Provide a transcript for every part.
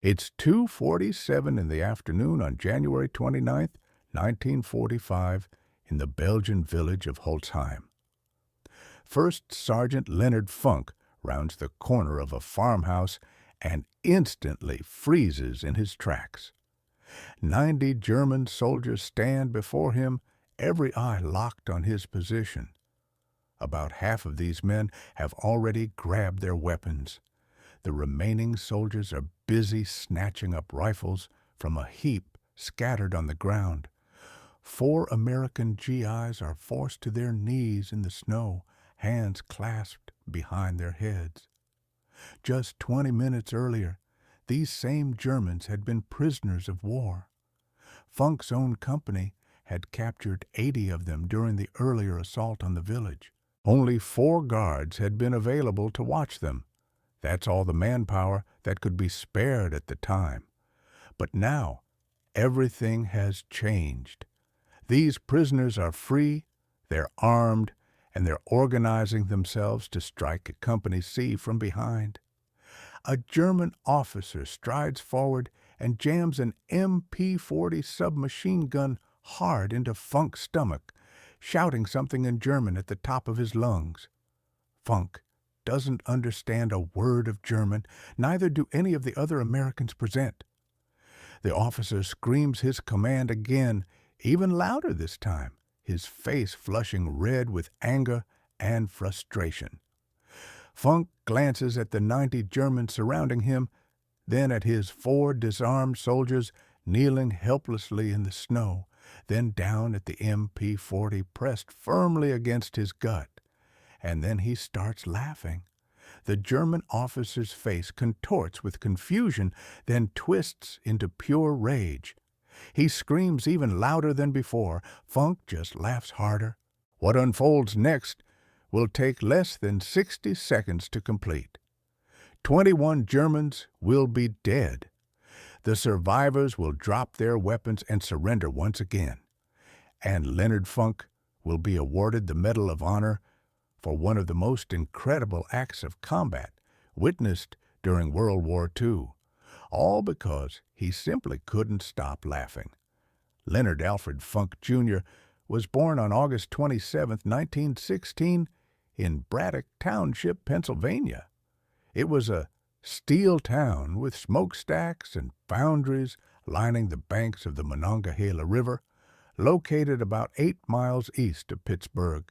It's 2:47 in the afternoon on January 29th, 1945, in the Belgian village of Holzheim. First Sergeant Leonard Funk rounds the corner of a farmhouse and instantly freezes in his tracks. 90 German soldiers stand before him, every eye locked on his position. About half of these men have already grabbed their weapons. The remaining soldiers are busy snatching up rifles from a heap scattered on the ground. 4 American GIs are forced to their knees in the snow, hands clasped behind their heads. Just 20 minutes earlier, these same Germans had been prisoners of war. Funk's own company had captured 80 of them during the earlier assault on the village. Only 4 guards had been available to watch them. That's all the manpower that could be spared at the time. But now, everything has changed. These prisoners are free, they're armed, and they're organizing themselves to strike at Company C from behind. A German officer strides forward and jams an MP-40 submachine gun hard into Funk's stomach, shouting something in German at the top of his lungs. Funk doesn't understand a word of German, neither do any of the other Americans present. The officer screams his command again, even louder this time, his face flushing red with anger and frustration. Funk glances at the 90 Germans surrounding him, then at his 4 disarmed soldiers kneeling helplessly in the snow, then down at the MP-40 pressed firmly against his gut. And then he starts laughing. The German officer's face contorts with confusion, then twists into pure rage. He screams even louder than before. Funk just laughs harder. What unfolds next will take less than 60 seconds to complete. 21 Germans will be dead. The survivors will drop their weapons and surrender once again. And Leonard Funk will be awarded the Medal of Honor for one of the most incredible acts of combat witnessed during World War II, all because he simply couldn't stop laughing. Leonard Alfred Funk, Jr. was born on August 27, 1916, in Braddock Township, Pennsylvania. It was a steel town with smokestacks and foundries lining the banks of the Monongahela River, located about 8 miles east of Pittsburgh.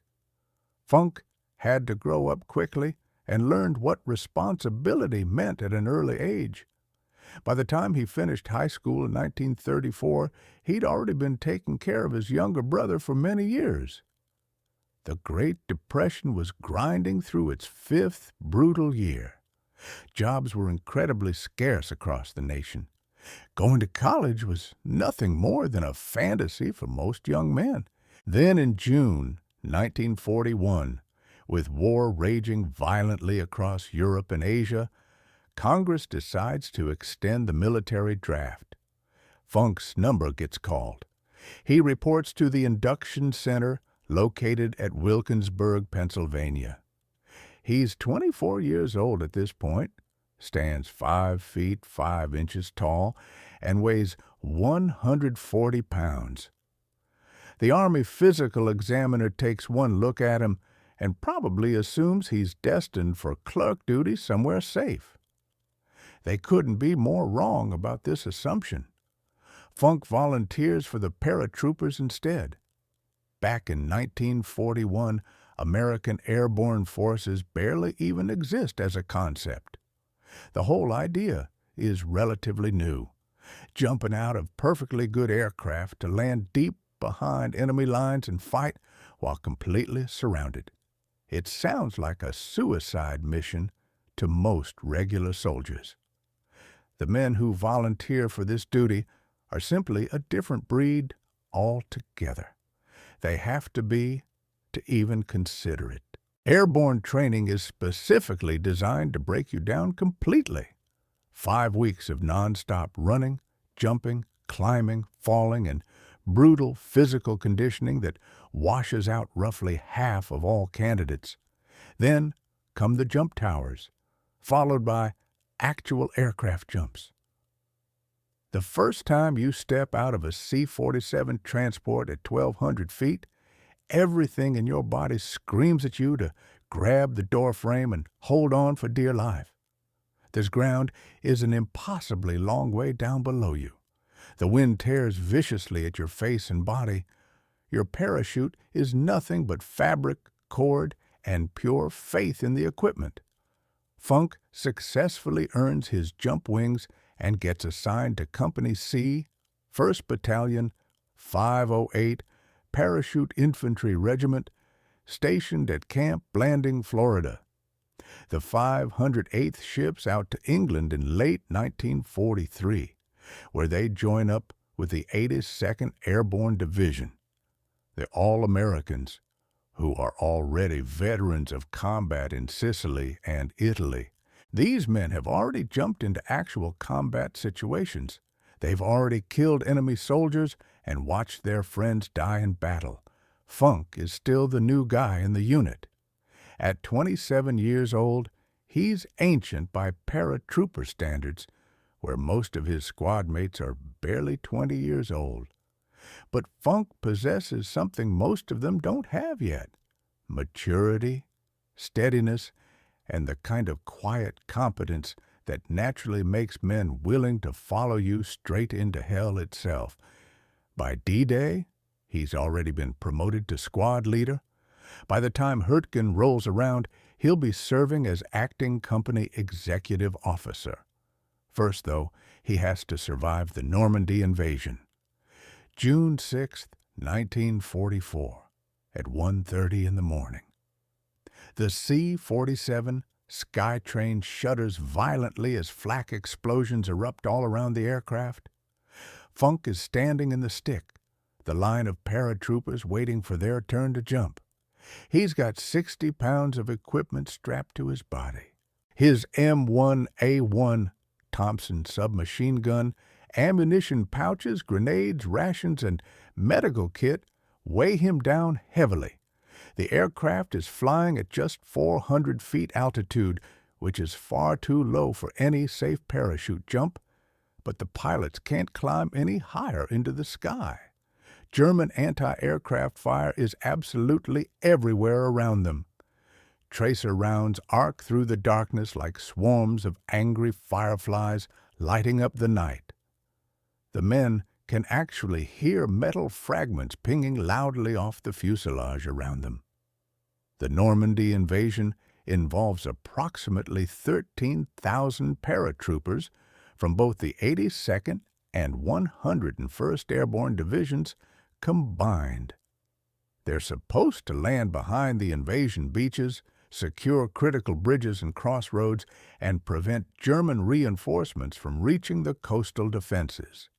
Funk had to grow up quickly and learned what responsibility meant at an early age. By the time he finished high school in 1934, he'd already been taking care of his younger brother for many years. The Great Depression was grinding through its 5th brutal year. Jobs were incredibly scarce across the nation. Going to college was nothing more than a fantasy for most young men. Then in June 1941, with war raging violently across Europe and Asia, Congress decides to extend the military draft. Funk's number gets called. He reports to the induction center located at Wilkinsburg, Pennsylvania. He's 24 years old at this point, stands 5 feet 5 inches tall, and weighs 140 pounds. The Army physical examiner takes one look at him and probably assumes he's destined for clerk duty somewhere safe. They couldn't be more wrong about this assumption. Funk volunteers for the paratroopers instead. Back in 1941, American airborne forces barely even exist as a concept. The whole idea is relatively new, jumping out of perfectly good aircraft to land deep behind enemy lines and fight while completely surrounded. It sounds like a suicide mission to most regular soldiers. The men who volunteer for this duty are simply a different breed altogether. They have to be to even consider it. Airborne training is specifically designed to break you down completely. 5 weeks of nonstop running, jumping, climbing, falling, and brutal physical conditioning that washes out roughly half of all candidates. Then come the jump towers, followed by actual aircraft jumps. The first time you step out of a C-47 transport at 1,200 feet, everything in your body screams at you to grab the door frame and hold on for dear life. This ground is an impossibly long way down below you. The wind tears viciously at your face and body. Your parachute is nothing but fabric, cord, and pure faith in the equipment. Funk successfully earns his jump wings and gets assigned to Company C, 1st Battalion, 508, Parachute Infantry Regiment, stationed at Camp Blanding, Florida. The 508th ships out to England in late 1943, where they join up with the 82nd Airborne Division. The All-Americans, who are already veterans of combat in Sicily and Italy. These men have already jumped into actual combat situations. They've already killed enemy soldiers and watched their friends die in battle. Funk is still the new guy in the unit. At 27 years old, he's ancient by paratrooper standards, where most of his squad mates are barely 20 years old. But Funk possesses something most of them don't have yet: maturity, steadiness, and the kind of quiet competence that naturally makes men willing to follow you straight into hell itself. By D-Day, he's already been promoted to squad leader. By the time Hurtgen rolls around, he'll be serving as acting company executive officer. First, though, he has to survive the Normandy invasion. June 6, 1944, at 1:30 in the morning. The C-47 Skytrain shudders violently as flak explosions erupt all around the aircraft. Funk is standing in the stick, the line of paratroopers waiting for their turn to jump. He's got 60 pounds of equipment strapped to his body. His M1A1 Thompson submachine gun, ammunition pouches, grenades, rations, and medical kit weigh him down heavily. The aircraft is flying at just 400 feet altitude, which is far too low for any safe parachute jump, but the pilots can't climb any higher into the sky. German anti-aircraft fire is absolutely everywhere around them. Tracer rounds arc through the darkness like swarms of angry fireflies lighting up the night. The men can actually hear metal fragments pinging loudly off the fuselage around them. The Normandy invasion involves approximately 13,000 paratroopers from both the 82nd and 101st Airborne Divisions combined. They're supposed to land behind the invasion beaches, secure critical bridges and crossroads, and prevent German reinforcements from reaching the coastal defenses.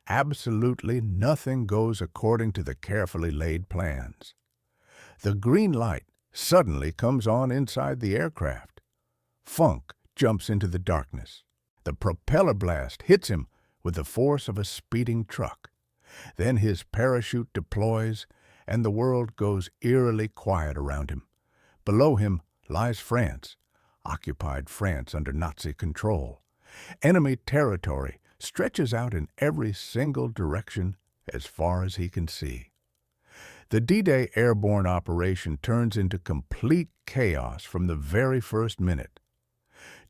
Absolutely nothing goes according to the carefully laid plans. The green light suddenly comes on inside the aircraft. Funk jumps into the darkness. The propeller blast hits him with the force of a speeding truck. Then his parachute deploys, and the world goes eerily quiet around him. Below him lies France, occupied France under Nazi control. Enemy territory stretches out in every single direction as far as he can see. The D-Day airborne operation turns into complete chaos from the very first minute.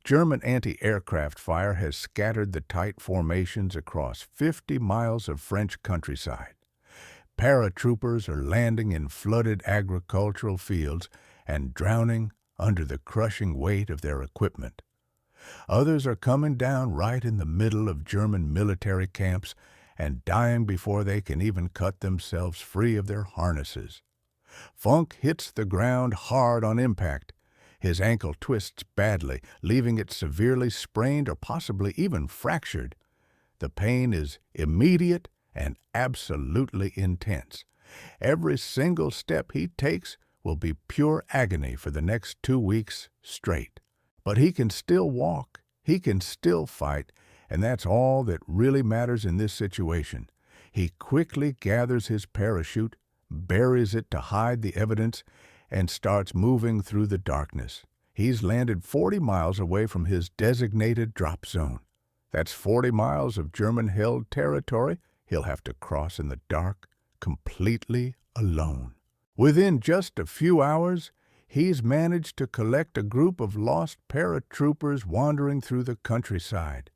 German anti-aircraft fire has scattered the tight formations across 50 miles of French countryside. Paratroopers are landing in flooded agricultural fields and drowning under the crushing weight of their equipment. Others are coming down right in the middle of German military camps and dying before they can even cut themselves free of their harnesses. Funk hits the ground hard on impact. His ankle twists badly, leaving it severely sprained or possibly even fractured. The pain is immediate and absolutely intense. Every single step he takes will be pure agony for the next 2 weeks straight. But he can still walk, he can still fight, and that's all that really matters in this situation. He quickly gathers his parachute, buries it to hide the evidence, and starts moving through the darkness. He's landed 40 miles away from his designated drop zone. That's 40 miles of German-held territory he'll have to cross in the dark, completely alone. Within just a few hours, he's managed to collect a group of lost paratroopers wandering through the countryside.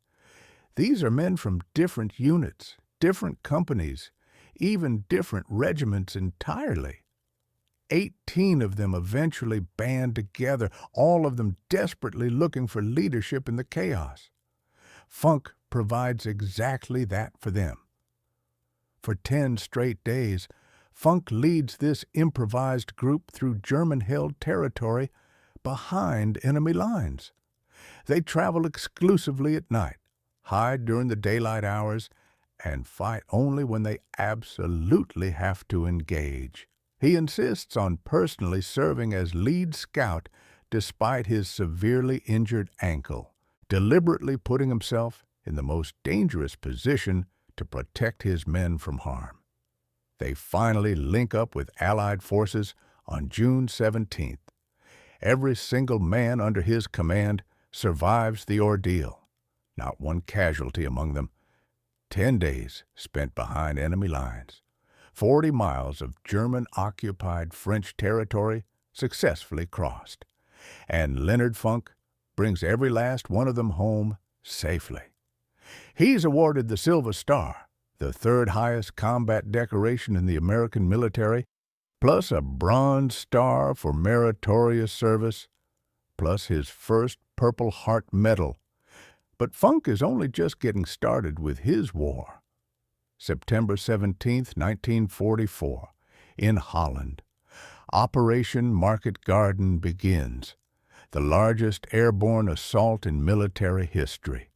These are men from different units, different companies, even different regiments entirely. 18 of them eventually band together, all of them desperately looking for leadership in the chaos. Funk provides exactly that for them. For 10 straight days, Funk leads this improvised group through German-held territory behind enemy lines. They travel exclusively at night, hide during the daylight hours, and fight only when they absolutely have to engage. He insists on personally serving as lead scout despite his severely injured ankle, deliberately putting himself in the most dangerous position to protect his men from harm. They finally link up with Allied forces on June 17th. Every single man under his command survives the ordeal. Not one casualty among them. 10 days spent behind enemy lines. 40 miles of German-occupied French territory successfully crossed. And Leonard Funk brings every last one of them home safely. He's awarded the Silver Star, the third highest combat decoration in the American military, plus a Bronze Star for meritorious service, plus his first Purple Heart Medal. But Funk is only just getting started with his war. September 17, 1944, in Holland. Operation Market Garden begins, the largest airborne assault in military history.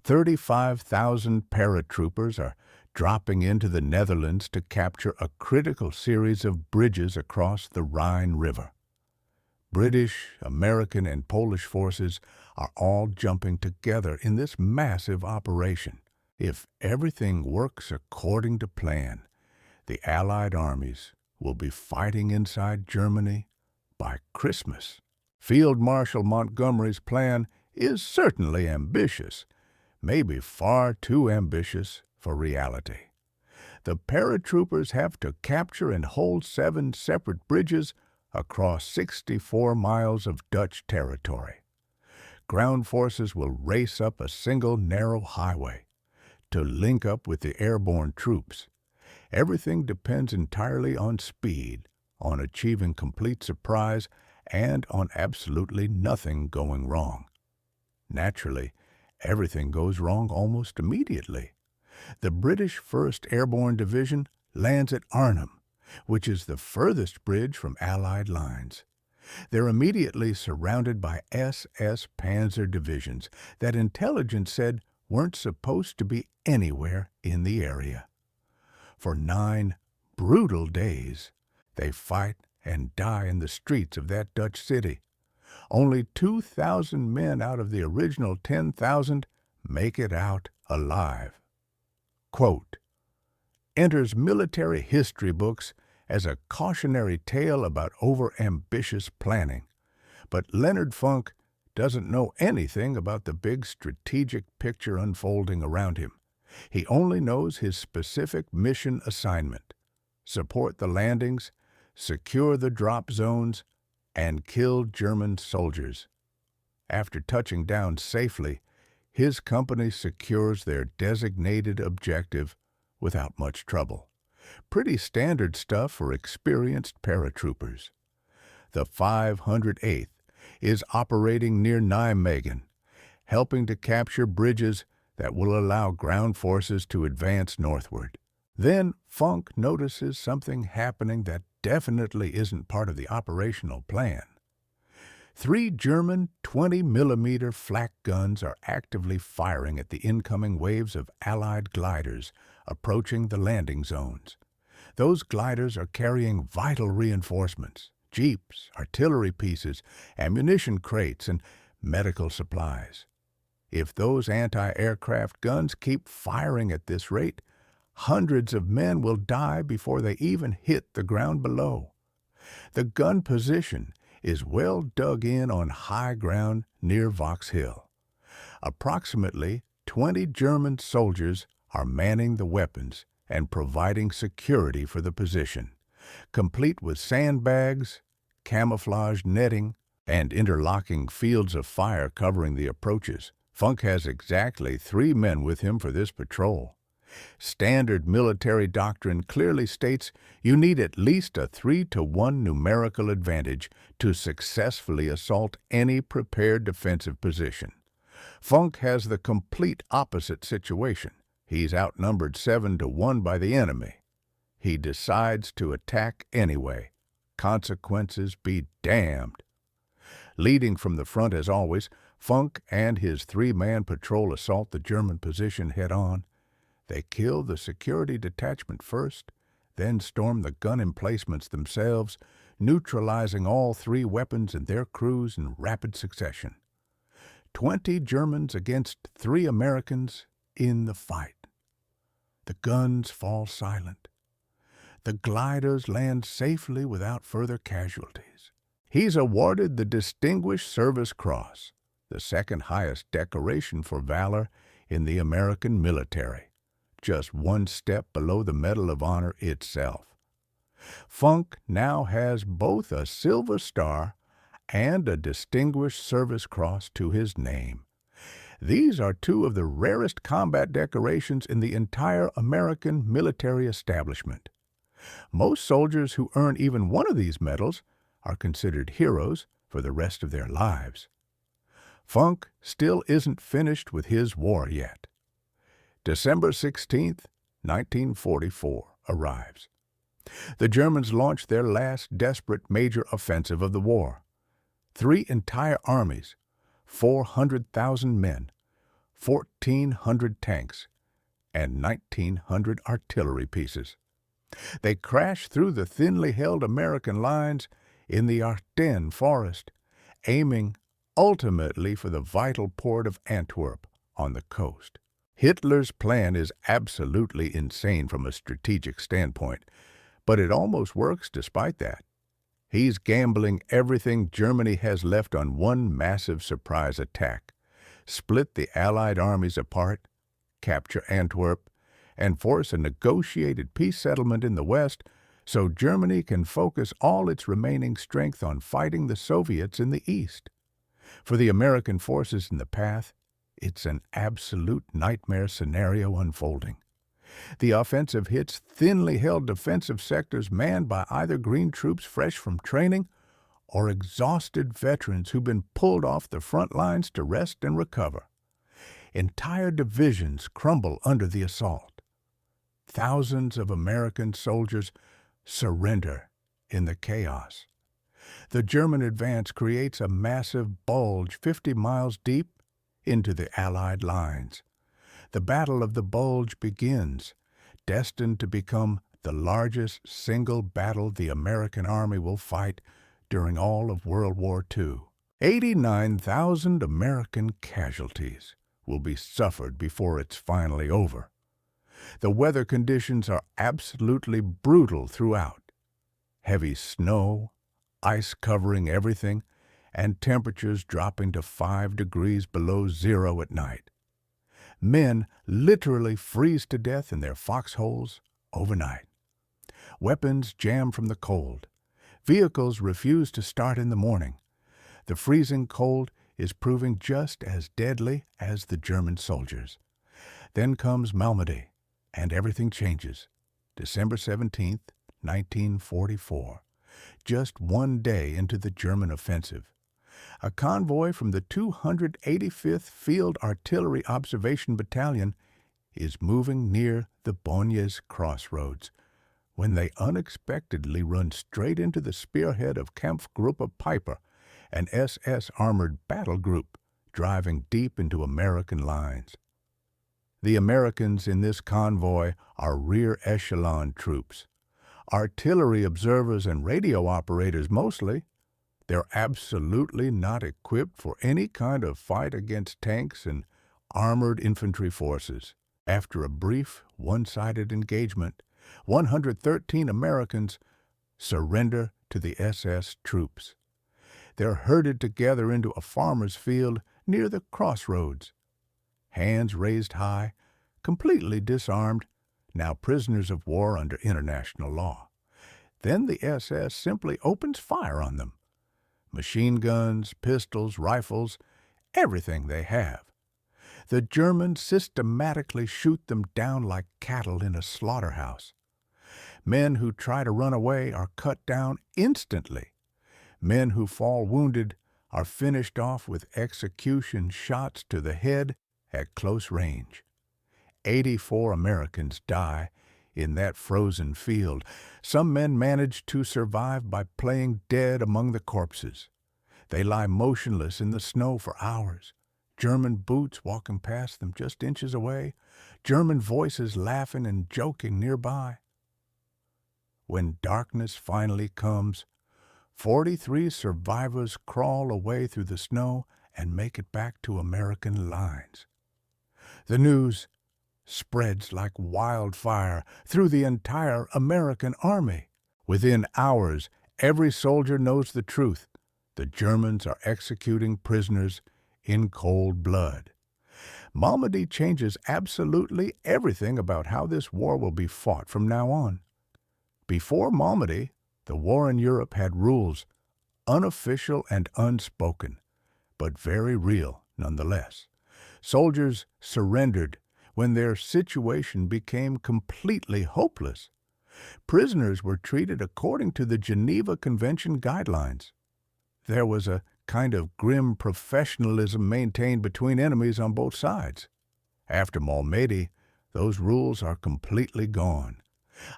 35,000 paratroopers are dropping into the Netherlands to capture a critical series of bridges across the Rhine River. British, American, and Polish forces are all jumping together in this massive operation. If everything works according to plan, the Allied armies will be fighting inside Germany by Christmas. Field Marshal Montgomery's plan is certainly ambitious, maybe far too ambitious for reality. The paratroopers have to capture and hold 7 separate bridges across 64 miles of Dutch territory. Ground forces will race up a single narrow highway to link up with the airborne troops. Everything depends entirely on speed, on achieving complete surprise, and on absolutely nothing going wrong. Naturally, everything goes wrong almost immediately. The British 1st Airborne Division lands at Arnhem, which is the furthest bridge from Allied lines. They're immediately surrounded by SS Panzer divisions that intelligence said weren't supposed to be anywhere in the area. For 9 brutal days, they fight and die in the streets of that Dutch city. Only 2,000 men out of the original 10,000 make it out alive. Quote, enters military history books as a cautionary tale about overambitious planning, but Leonard Funk doesn't know anything about the big strategic picture unfolding around him. He only knows his specific mission assignment: support the landings, secure the drop zones, and kill German soldiers. After touching down safely, his company secures their designated objective without much trouble. Pretty standard stuff for experienced paratroopers. The 508th is operating near Nijmegen, helping to capture bridges that will allow ground forces to advance northward. Then Funk notices something happening that definitely isn't part of the operational plan. 3 German 20mm flak guns are actively firing at the incoming waves of Allied gliders approaching the landing zones. Those gliders are carrying vital reinforcements: jeeps, artillery pieces, ammunition crates, and medical supplies. If those anti-aircraft guns keep firing at this rate, hundreds of men will die before they even hit the ground below. The gun position is well dug in on high ground near Vox Hill. Approximately 20 German soldiers are manning the weapons and providing security for the position, complete with sandbags, camouflage netting, and interlocking fields of fire covering the approaches. Funk has exactly 3 men with him for this patrol. Standard military doctrine clearly states you need at least a 3-to-1 numerical advantage to successfully assault any prepared defensive position. Funk has the complete opposite situation. He's outnumbered 7-to-1 by the enemy. He decides to attack anyway. Consequences be damned. Leading from the front as always, Funk and his 3-man patrol assault the German position head-on. They kill the security detachment first, then storm the gun emplacements themselves, neutralizing all 3 weapons and their crews in rapid succession. 20 Germans against 3 Americans in the fight. The guns fall silent. The gliders land safely without further casualties. He's awarded the Distinguished Service Cross, the second highest decoration for valor in the American military, just 1 step below the Medal of Honor itself. Funk now has both a Silver Star and a Distinguished Service Cross to his name. These are 2 of the rarest combat decorations in the entire American military establishment. Most soldiers who earn even one of these medals are considered heroes for the rest of their lives. Funk still isn't finished with his war yet. December 16, 1944 arrives. The Germans launch their last desperate major offensive of the war. 3 entire armies, 400,000 men, 1,400 tanks, and 1,900 artillery pieces. They crash through the thinly held American lines in the Ardennes forest, aiming ultimately for the vital port of Antwerp on the coast. Hitler's plan is absolutely insane from a strategic standpoint, but it almost works despite that. He's gambling everything Germany has left on one massive surprise attack, split the Allied armies apart, capture Antwerp, and force a negotiated peace settlement in the West so Germany can focus all its remaining strength on fighting the Soviets in the East. For the American forces in the path, it's an absolute nightmare scenario unfolding. The offensive hits thinly held defensive sectors manned by either Green troops fresh from training or exhausted veterans who've been pulled off the front lines to rest and recover. Entire divisions crumble under the assault. Thousands of American soldiers surrender in the chaos. The German advance creates a massive bulge 50 miles deep into the Allied lines. The Battle of the Bulge begins, destined to become the largest single battle the American Army will fight during all of World War II. 89,000 American casualties will be suffered before it's finally over. The weather conditions are absolutely brutal throughout. Heavy snow, ice covering everything, and temperatures dropping to 5 degrees below zero at night. Men literally freeze to death in their foxholes overnight. Weapons jam from the cold. Vehicles refuse to start in the morning. The freezing cold is proving just as deadly as the German soldiers. Then comes Malmedy, and everything changes. December 17, 1944, just 1 day into the German offensive. A convoy from the 285th Field Artillery Observation Battalion is moving near the Bognes Crossroads when they unexpectedly run straight into the spearhead of Kampfgruppe Piper, an SS armored battle group driving deep into American lines. The Americans in this convoy are rear echelon troops, artillery observers and radio operators mostly. They're absolutely not equipped for any kind of fight against tanks and armored infantry forces. After a brief, one-sided engagement, 113 Americans surrender to the SS troops. They're herded together into a farmer's field near the crossroads. hands raised high, completely disarmed, now prisoners of war under international law. Then the SS simply opens fire on them. Machine guns, pistols, rifles, everything they have. The Germans systematically shoot them down like cattle in a slaughterhouse. Men who try to run away are cut down instantly. Men who fall wounded are finished off with execution shots to the head at close range. 84 Americans die in that frozen field. Some men manage to survive by playing dead among the corpses. They lie motionless in the snow for hours. German boots walking past them just inches away. German voices laughing and joking nearby. When darkness finally comes, 43 survivors crawl away through the snow and make it back to American lines. The news spreads like wildfire through the entire American army. Within hours, every soldier knows the truth. The Germans are executing prisoners in cold blood. Malmedy changes absolutely everything about how this war will be fought from now on. Before Malmedy, the war in Europe had rules, unofficial and unspoken, but very real nonetheless. Soldiers surrendered when their situation became completely hopeless. Prisoners were treated according to the Geneva Convention guidelines. There was a kind of grim professionalism maintained between enemies on both sides. After Malmedy, those rules are completely gone.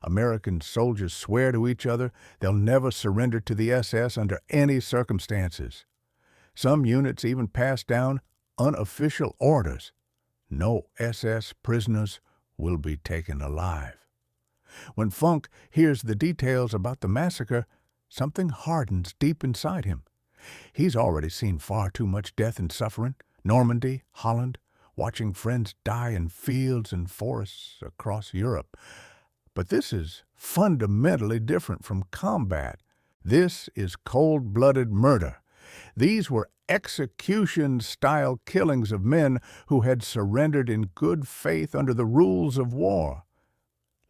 American soldiers swear to each other they'll never surrender to the SS under any circumstances. Some units even pass down unofficial orders. No SS prisoners will be taken alive. When Funk hears the details about the massacre, something hardens deep inside him. He's already seen far too much death and suffering, Normandy, Holland, watching friends die in fields and forests across Europe. But this is fundamentally different from combat. This is cold-blooded murder. These were execution-style killings of men who had surrendered in good faith under the rules of war.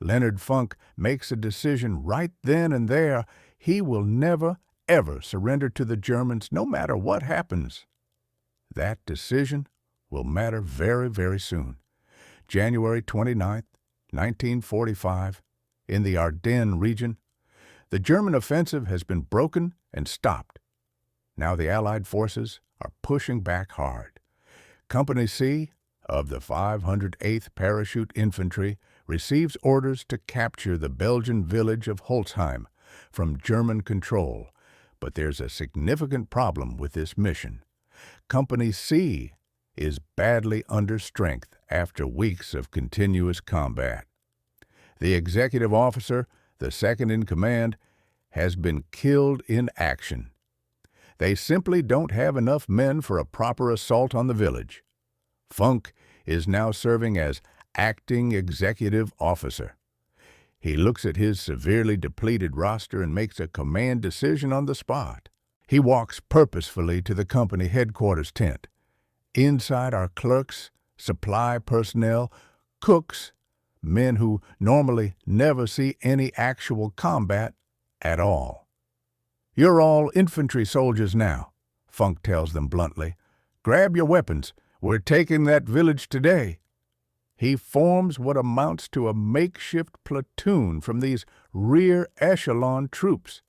Leonard Funk makes a decision right then and there. He will never, ever surrender to the Germans, no matter what happens. That decision will matter very, very soon. January 29th, 1945, in the Ardennes region, the German offensive has been broken and stopped. Now the Allied forces are pushing back hard. Company C of the 508th Parachute Infantry receives orders to capture the Belgian village of Holzheim from German control, but there's a significant problem with this mission. Company C is badly under strength after weeks of continuous combat. The executive officer, the second in command, has been killed in action. They simply don't have enough men for a proper assault on the village. Funk is now serving as acting executive officer. He looks at his severely depleted roster and makes a command decision on the spot. He walks purposefully to the company headquarters tent. Inside are clerks, supply personnel, cooks, men who normally never see any actual combat at all. "You're all infantry soldiers now," Funk tells them bluntly. "Grab your weapons. We're taking that village today." He forms what amounts to a makeshift platoon from these rear echelon troops.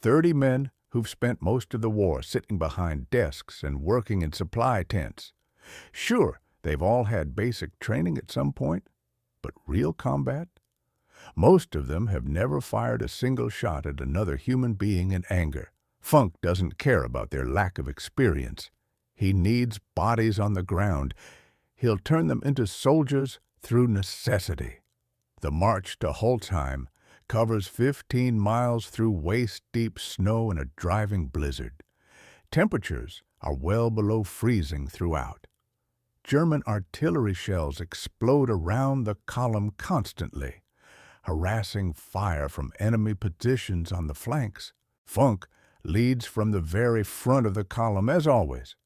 30 men who've spent most of the war sitting behind desks and working in supply tents. Sure, they've all had basic training at some point, but real combat? Most of them have never fired a single shot at another human being in anger. Funk doesn't care about their lack of experience. He needs bodies on the ground. He'll turn them into soldiers through necessity. The march to Holzheim covers 15 miles through waist-deep snow in a driving blizzard. Temperatures are well below freezing throughout. German artillery shells explode around the column constantly, harassing fire from enemy positions on the flanks. Funk leads from the very front of the column, as always.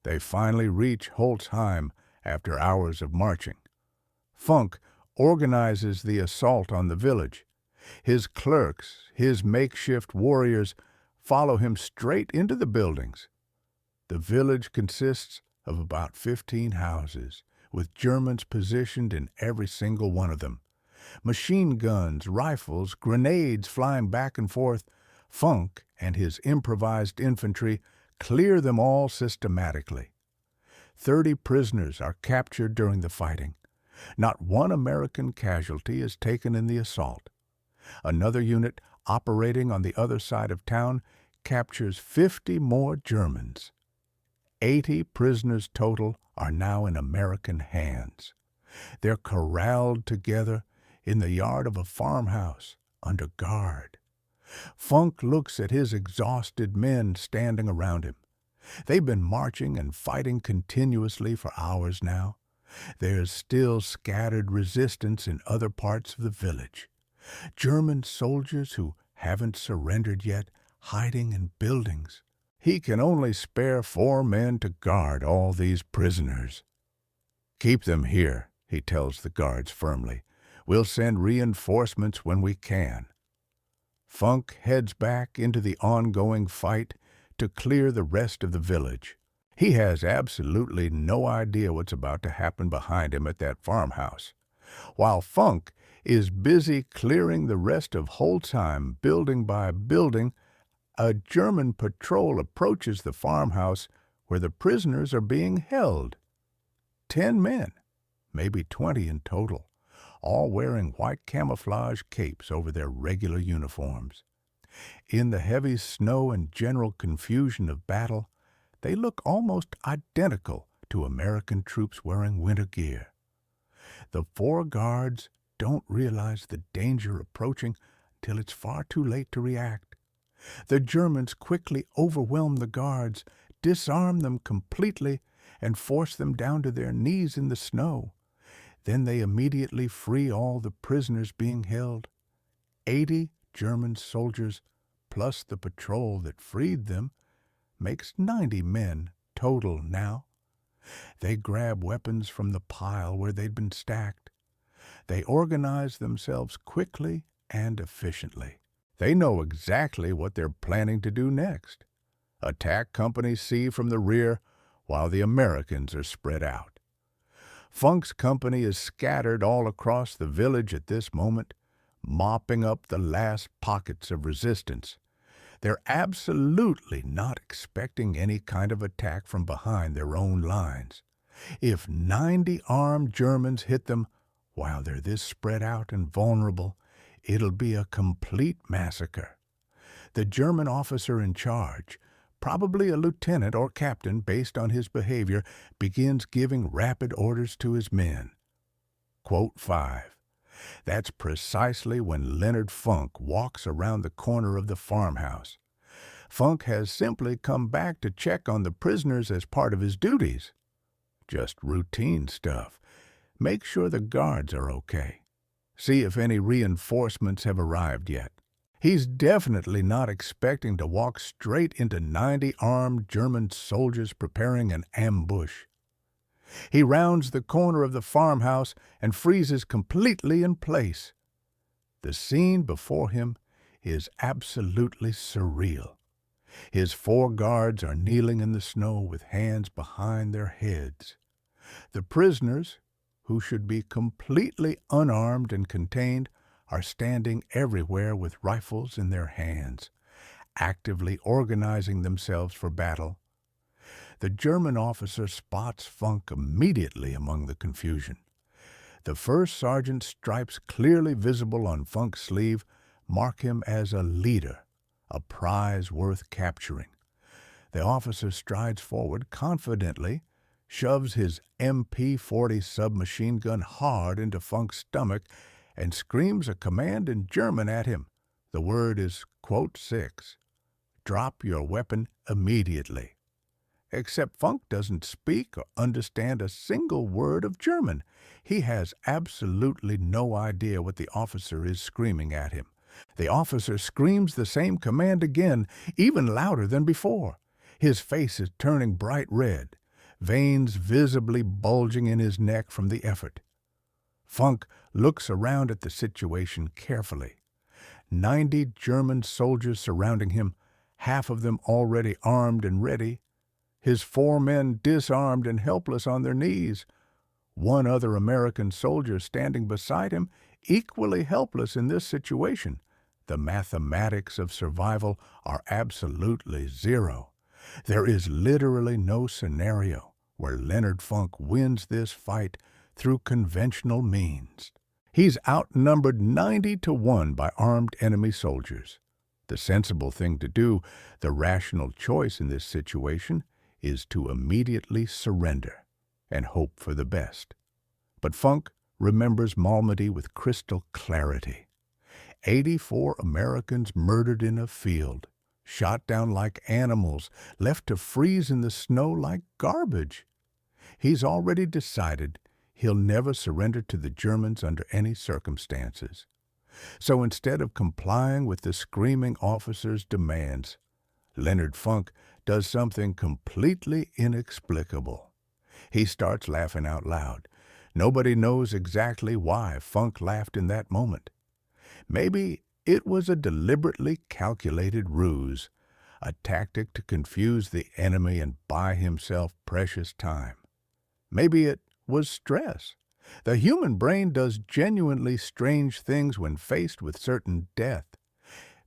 They finally reach Holzheim after hours of marching. Funk organizes the assault on the village. His clerks, his makeshift warriors, follow him straight into the buildings. The village consists of about 15 houses, with Germans positioned in every single one of them. Machine guns, rifles, grenades flying back and forth. Funk and his improvised infantry clear them all systematically. 30 prisoners are captured during the fighting. Not one American casualty is taken in the assault. Another unit operating on the other side of town captures 50 more Germans. 80 prisoners total are now in American hands. They're corralled together in the yard of a farmhouse under guard. Funk looks at his exhausted men standing around him. They've been marching and fighting continuously for hours now. There's still scattered resistance in other parts of the village. German soldiers who haven't surrendered yet, hiding in buildings. He can only spare 4 men to guard all these prisoners. "Keep them here," he tells the guards firmly. "We'll send reinforcements when we can." Funk heads back into the ongoing fight to clear the rest of the village. He has absolutely no idea what's about to happen behind him at that farmhouse. While Funk is busy clearing the rest of Holzheim building by building, a German patrol approaches the farmhouse where the prisoners are being held. 10 men, maybe 20 in total, all wearing white camouflage capes over their regular uniforms. In the heavy snow and general confusion of battle, they look almost identical to American troops wearing winter gear. The 4 guards don't realize the danger approaching till it's far too late to react. The Germans quickly overwhelm the guards, disarm them completely, and force them down to their knees in the snow. Then they immediately free all the prisoners being held. 80 German soldiers, plus the patrol that freed them, makes 90 men total now. They grab weapons from the pile where they'd been stacked. They organize themselves quickly and efficiently. They know exactly what they're planning to do next. Attack Company C from the rear while the Americans are spread out. Funk's company is scattered all across the village at this moment, mopping up the last pockets of resistance. They're absolutely not expecting any kind of attack from behind their own lines. If 90 armed Germans hit them while they're this spread out and vulnerable, it'll be a complete massacre. The German officer in charge, probably a lieutenant or captain based on his behavior, begins giving rapid orders to his men. Quote 5. That's precisely when Leonard Funk walks around the corner of the farmhouse. Funk has simply come back to check on the prisoners as part of his duties. Just routine stuff. Make sure the guards are okay. See if any reinforcements have arrived yet. He's definitely not expecting to walk straight into 90 armed German soldiers preparing an ambush. He rounds the corner of the farmhouse and freezes completely in place. The scene before him is absolutely surreal. His 4 guards are kneeling in the snow with hands behind their heads. The prisoners, who should be completely unarmed and contained, are standing everywhere with rifles in their hands, actively organizing themselves for battle. The German officer spots Funk immediately among the confusion. The first sergeant's stripes clearly visible on Funk's sleeve mark him as a leader, a prize worth capturing. The officer strides forward confidently, shoves his MP-40 submachine gun hard into Funk's stomach, and screams a command in German at him. The word is quote 6. Drop your weapon immediately. Except Funk doesn't speak or understand a single word of German. He has absolutely no idea what the officer is screaming at him. The officer screams the same command again, even louder than before. His face is turning bright red. veins visibly bulging in his neck from the effort. Funk looks around at the situation carefully. 90 German soldiers surrounding him, half of them already armed and ready. His 4 men disarmed and helpless on their knees. 1 other American soldier standing beside him, equally helpless in this situation. The mathematics of survival are absolutely zero. There is literally no scenario where Leonard Funk wins this fight through conventional means. He's outnumbered 90-1 by armed enemy soldiers. The sensible thing to do, the rational choice in this situation, is to immediately surrender and hope for the best. But Funk remembers Malmedy with crystal clarity. 84 Americans murdered in a field, shot down like animals, left to freeze in the snow like garbage. He's already decided he'll never surrender to the Germans under any circumstances. So instead of complying with the screaming officer's demands, Leonard Funk does something completely inexplicable. He starts laughing out loud. Nobody knows exactly why Funk laughed in that moment. Maybe it was a deliberately calculated ruse, a tactic to confuse the enemy and buy himself precious time. Maybe it was stress. The human brain does genuinely strange things when faced with certain death.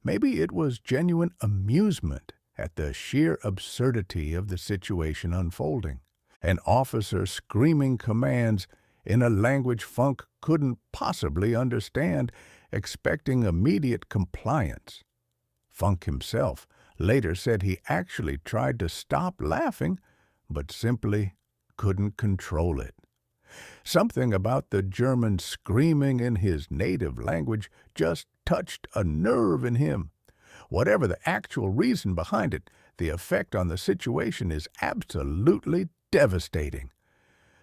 Maybe it was genuine amusement at the sheer absurdity of the situation unfolding. An officer screaming commands in a language Funk couldn't possibly understand, expecting immediate compliance. Funk himself later said he actually tried to stop laughing, but simply couldn't control it. Something about the German screaming in his native language just touched a nerve in him. Whatever the actual reason behind it, the effect on the situation is absolutely devastating.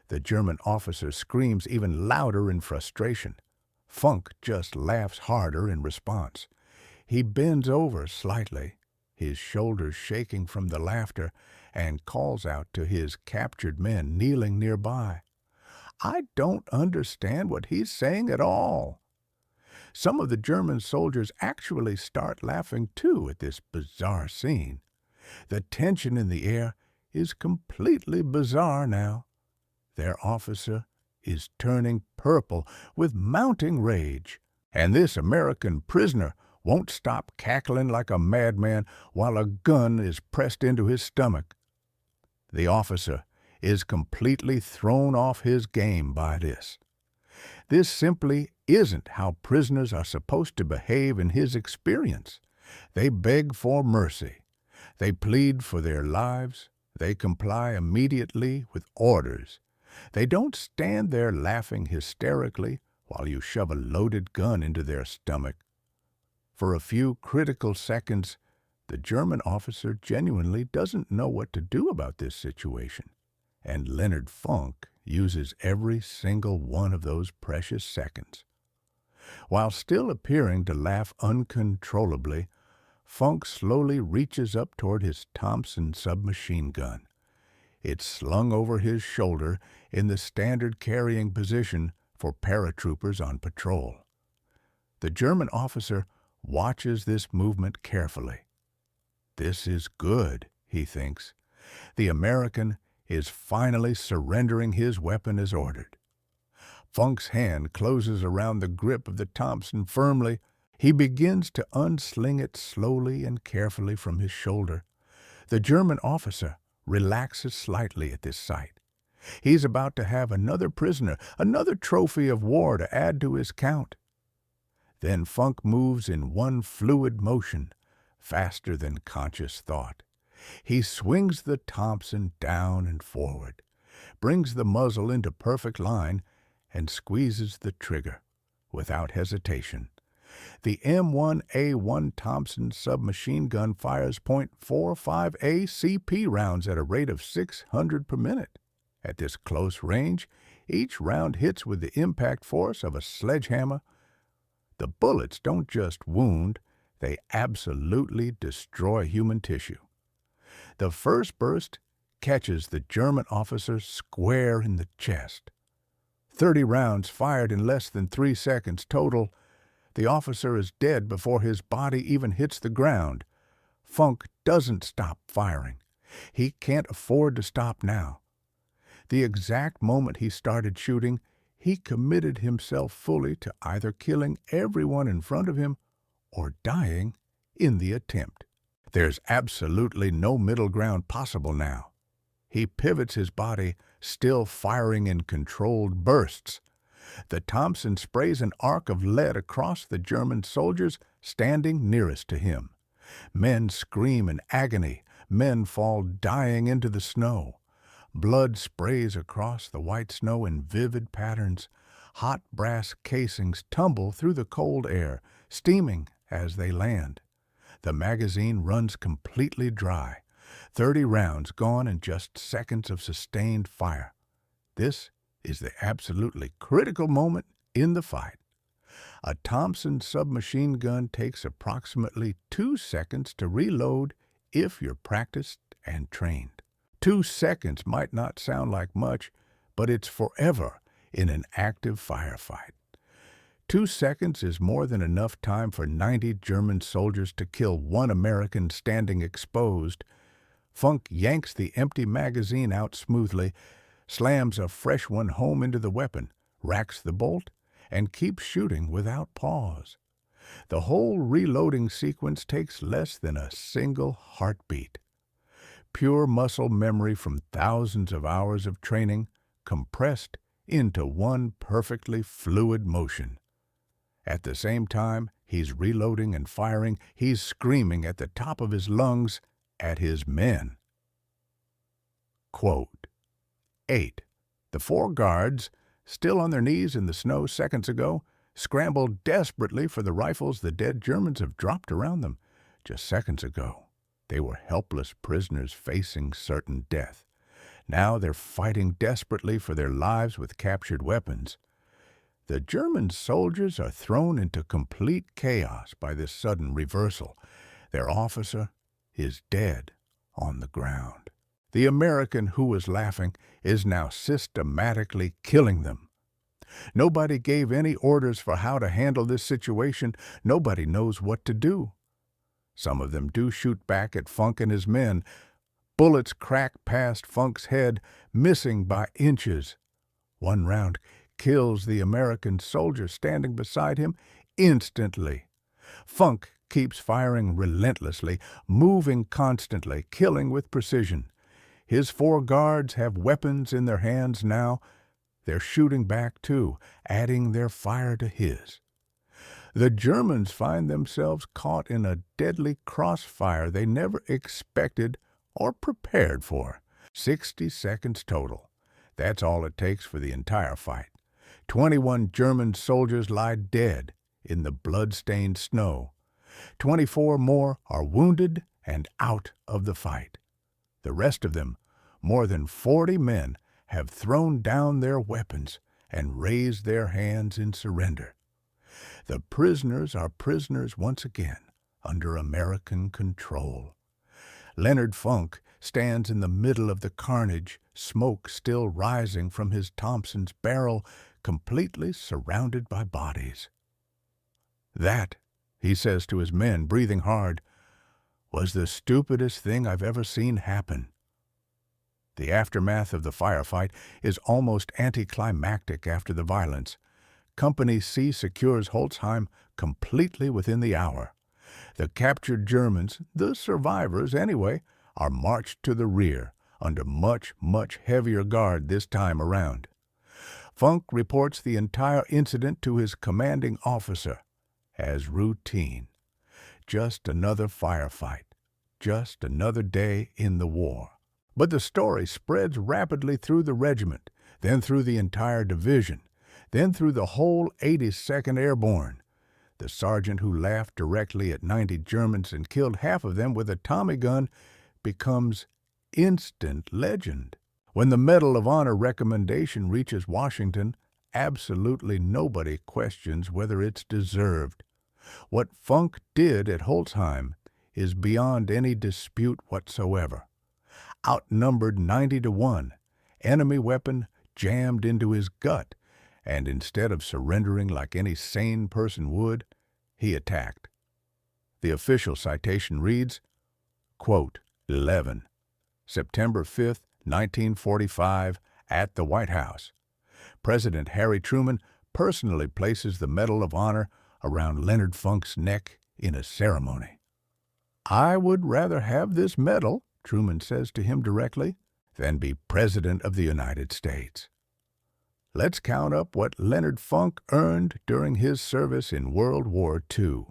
The German officer screams even louder in frustration. Funk just laughs harder in response. He bends over slightly, his shoulders shaking from the laughter, and calls out to his captured men kneeling nearby. I don't understand what he's saying at all. Some of the German soldiers actually start laughing too at this bizarre scene. The tension in the air is completely bizarre now. Their officer is turning purple with mounting rage, and this American prisoner won't stop cackling like a madman while a gun is pressed into his stomach. The officer is completely thrown off his game by this. This simply isn't how prisoners are supposed to behave in his experience. They beg for mercy. They plead for their lives. They comply immediately with orders. They don't stand there laughing hysterically while you shove a loaded gun into their stomach. For a few critical seconds, the German officer genuinely doesn't know what to do about this situation, and Leonard Funk uses every single one of those precious seconds. While still appearing to laugh uncontrollably, Funk slowly reaches up toward his Thompson submachine gun. It's slung over his shoulder in the standard carrying position for paratroopers on patrol. The German officer watches this movement carefully. This is good, he thinks. The American is finally surrendering his weapon as ordered. Funk's hand closes around the grip of the Thompson firmly. He begins to unsling it slowly and carefully from his shoulder. The German officer relaxes slightly at this sight. He's about to have another prisoner, another trophy of war to add to his count. Then Funk moves in one fluid motion, faster than conscious thought. He swings the Thompson down and forward, brings the muzzle into perfect line, and squeezes the trigger without hesitation. The M1A1 Thompson submachine gun fires .45 ACP rounds at a rate of 600 per minute. At this close range, each round hits with the impact force of a sledgehammer. The bullets don't just wound, they absolutely destroy human tissue. The first burst catches the German officer square in the chest. 30 rounds fired in less than 3 seconds total. The officer is dead before his body even hits the ground. Funk doesn't stop firing. He can't afford to stop now. The exact moment he started shooting, he committed himself fully to either killing everyone in front of him or dying in the attempt. There's absolutely no middle ground possible now. He pivots his body, still firing in controlled bursts. The Thompson sprays an arc of lead across the German soldiers standing nearest to him. Men scream in agony. Men fall dying into the snow. Blood sprays across the white snow in vivid patterns. Hot brass casings tumble through the cold air, steaming as they land. The magazine runs completely dry. 30 rounds gone in just seconds of sustained fire. This is the absolutely critical moment in the fight. A Thompson submachine gun takes approximately 2 seconds to reload if you're practiced and trained. 2 seconds might not sound like much, but it's forever in an active firefight. 2 seconds is more than enough time for 90 German soldiers to kill one American standing exposed. Funk yanks the empty magazine out smoothly, slams a fresh one home into the weapon, racks the bolt, and keeps shooting without pause. The whole reloading sequence takes less than a single heartbeat. Pure muscle memory from thousands of hours of training compressed into one perfectly fluid motion. At the same time he's reloading and firing, he's screaming at the top of his lungs at his men. Quote, 8. The 4 guards, still on their knees in the snow seconds ago, scrambled desperately for the rifles the dead Germans have dropped around them. Just seconds ago, they were helpless prisoners facing certain death. Now they're fighting desperately for their lives with captured weapons. The German soldiers are thrown into complete chaos by this sudden reversal. Their officer is dead on the ground. The American who was laughing is now systematically killing them. Nobody gave any orders for how to handle this situation. Nobody knows what to do. Some of them do shoot back at Funk and his men. Bullets crack past Funk's head, missing by inches. One round kills the American soldier standing beside him instantly. Funk keeps firing relentlessly, moving constantly, killing with precision. His 4 guards have weapons in their hands now. They're shooting back too, adding their fire to his. The Germans find themselves caught in a deadly crossfire they never expected or prepared for. 60 seconds total. That's all it takes for the entire fight. 21 German soldiers lie dead in the blood-stained snow. 24 more are wounded and out of the fight. The rest of them, more than 40 men, have thrown down their weapons and raised their hands in surrender. The prisoners are prisoners once again, under American control. Leonard Funk stands in the middle of the carnage, smoke still rising from his Thompson's barrel, completely surrounded by bodies. That, he says to his men, breathing hard, was the stupidest thing I've ever seen happen. The aftermath of the firefight is almost anticlimactic after the violence. Company C secures Holzheim completely within the hour. The captured Germans, the survivors anyway, are marched to the rear, under much, much heavier guard this time around. Funk reports the entire incident to his commanding officer as routine. Just another firefight. Just another day in the war. But the story spreads rapidly through the regiment, then through the entire division, then through the whole 82nd Airborne. The sergeant who laughed directly at 90 Germans and killed half of them with a Tommy gun becomes instant legend. When the Medal of Honor recommendation reaches Washington, absolutely nobody questions whether it's deserved. What Funk did at Holzheim is beyond any dispute whatsoever. outnumbered 90-1, enemy weapon jammed into his gut, and instead of surrendering like any sane person would, he attacked. The official citation reads, quote, 11, September 5, 1945, at the White House. President Harry Truman personally places the Medal of Honor around Leonard Funk's neck in a ceremony. "I would rather have this medal," Truman says to him directly, "than be President of the United States." Let's count up what Leonard Funk earned during his service in World War II.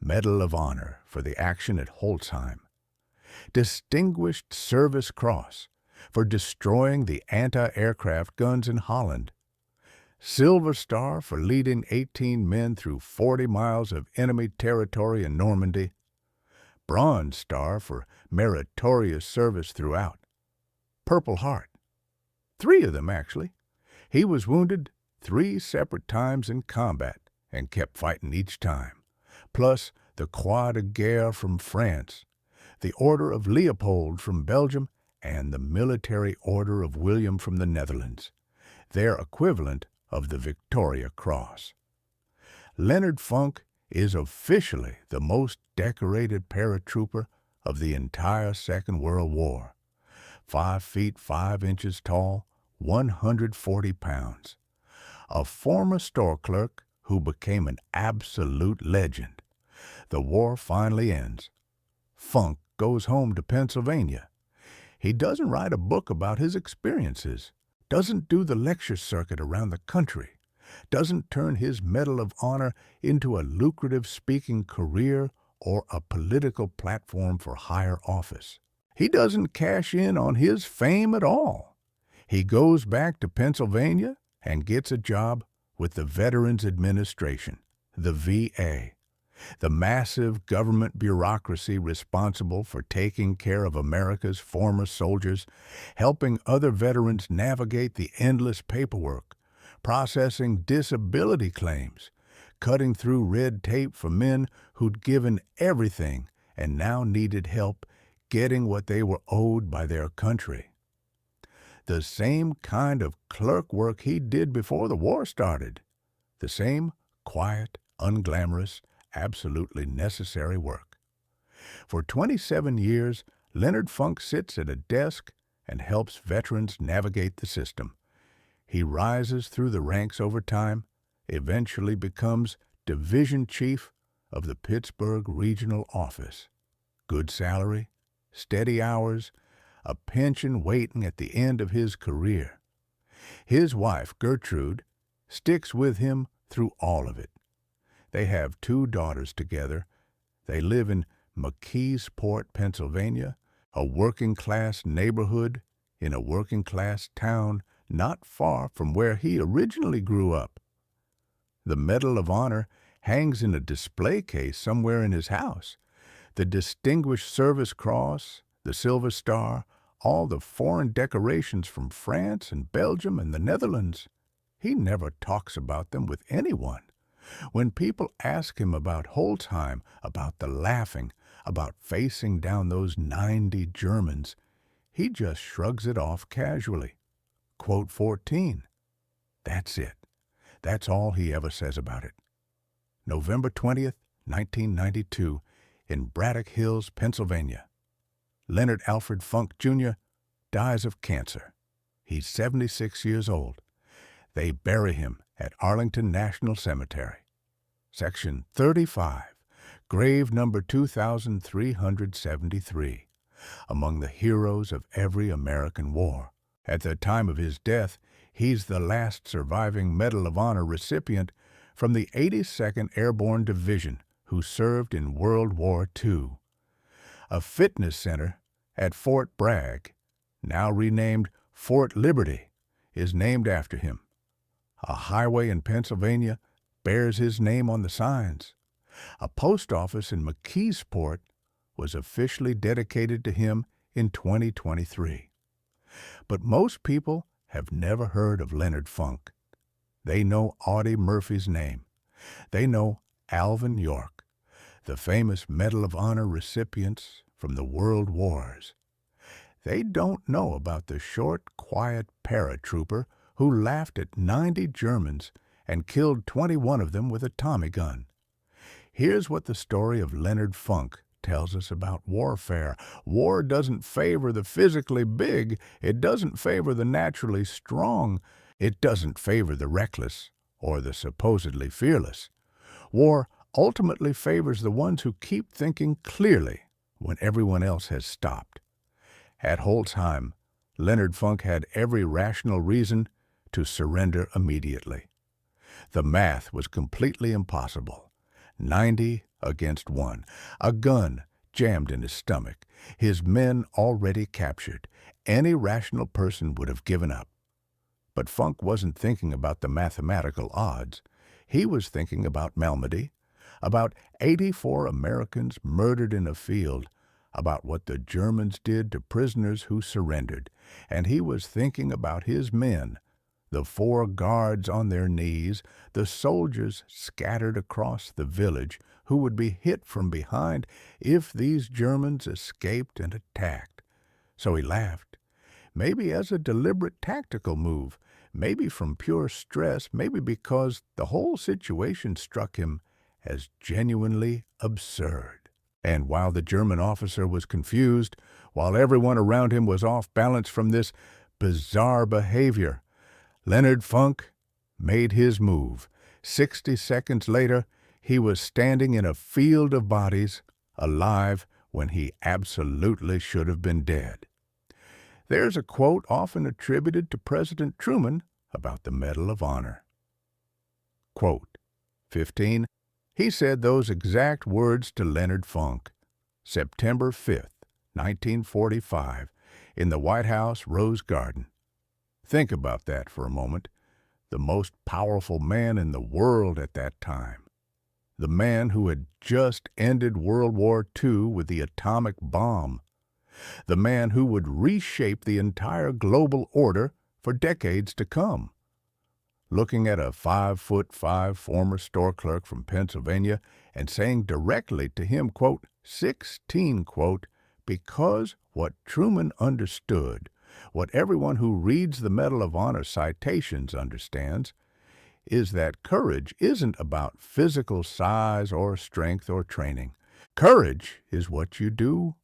Medal of Honor for the action at Holzheim. Distinguished Service Cross for destroying the anti-aircraft guns in Holland. Silver Star for leading 18 men through 40 miles of enemy territory in Normandy. Bronze Star for meritorious service throughout. Purple Heart. 3 of them, actually. He was wounded 3 separate times in combat and kept fighting each time. Plus the Croix de Guerre from France, the Order of Leopold from Belgium, and the Military Order of William from the Netherlands, their equivalent of the Victoria Cross. Leonard Funk is officially the most decorated paratrooper of the entire Second World War. 5 feet 5 inches tall, 140 pounds. A former store clerk who became an absolute legend. The war finally ends. Funk goes home to Pennsylvania. He doesn't write a book about his experiences, doesn't do the lecture circuit around the country, doesn't turn his Medal of Honor into a lucrative speaking career or a political platform for higher office. He doesn't cash in on his fame at all. He goes back to Pennsylvania and gets a job with the Veterans Administration, the VA, the massive government bureaucracy responsible for taking care of America's former soldiers, helping other veterans navigate the endless paperwork, processing disability claims, cutting through red tape for men who'd given everything and now needed help getting what they were owed by their country. The same kind of clerk work he did before the war started. The same quiet, unglamorous, absolutely necessary work. For 27 years, Leonard Funk sits at a desk and helps veterans navigate the system. He rises through the ranks over time, eventually becomes division chief of the Pittsburgh Regional Office. Good salary, steady hours, a pension waiting at the end of his career. His wife, Gertrude, sticks with him through all of it. They have 2 daughters together. They live in McKeesport, Pennsylvania, a working-class neighborhood in a working-class town not far from where he originally grew up. The Medal of Honor hangs in a display case somewhere in his house. The Distinguished Service Cross, the Silver Star, all the foreign decorations from France and Belgium and the Netherlands. He never talks about them with anyone. When people ask him about Holzheim, about the laughing, about facing down those 90 Germans, he just shrugs it off casually. Quote 14. That's it. That's all he ever says about it. November 20th, 1992, in Braddock Hills, Pennsylvania. Leonard Alfred Funk, Jr. dies of cancer. He's 76 years old. They bury him at Arlington National Cemetery. Section 35, grave number 2373, among the heroes of every American war. At the time of his death, he's the last surviving Medal of Honor recipient from the 82nd Airborne Division who served in World War II. A fitness center at Fort Bragg, now renamed Fort Liberty, is named after him. A highway in Pennsylvania bears his name on the signs. A post office in McKeesport was officially dedicated to him in 2023. But most people have never heard of Leonard Funk. They know Audie Murphy's name. They know Alvin York, the famous Medal of Honor recipients from the World Wars. They don't know about the short, quiet paratrooper who laughed at 90 Germans and killed 21 of them with a Tommy gun. Here's what the story of Leonard Funk tells us about warfare. War doesn't favor the physically big. It doesn't favor the naturally strong. It doesn't favor the reckless or the supposedly fearless. War ultimately favors the ones who keep thinking clearly when everyone else has stopped. At Holzheim, Leonard Funk had every rational reason to surrender immediately. The math was completely impossible. 90 against 1. A gun jammed in his stomach. His men already captured. Any rational person would have given up. But Funk wasn't thinking about the mathematical odds. He was thinking about Malmedy, about 84 Americans murdered in a field, about what the Germans did to prisoners who surrendered, and he was thinking about his men, the 4 guards on their knees, the soldiers scattered across the village who would be hit from behind if these Germans escaped and attacked. So he laughed, maybe as a deliberate tactical move, maybe from pure stress, maybe because the whole situation struck him as genuinely absurd. And while the German officer was confused, while everyone around him was off balance from this bizarre behavior, Leonard Funk made his move. 60 seconds later, he was standing in a field of bodies, alive when he absolutely should have been dead. There's a quote often attributed to President Truman about the Medal of Honor. Quote, 15. He said those exact words to Leonard Funk, September 5th, 1945, in the White House Rose Garden. Think about that for a moment. The most powerful man in the world at that time. The man who had just ended World War II with the atomic bomb. The man who would reshape the entire global order for decades to come. Looking at a 5'5" former store clerk from Pennsylvania and saying directly to him, quote, 16, quote, because what Truman understood, what everyone who reads the Medal of Honor citations understands, is that courage isn't about physical size or strength or training. Courage is what you do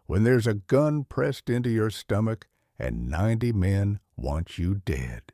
when there's a gun pressed into your stomach and 90 men want you dead.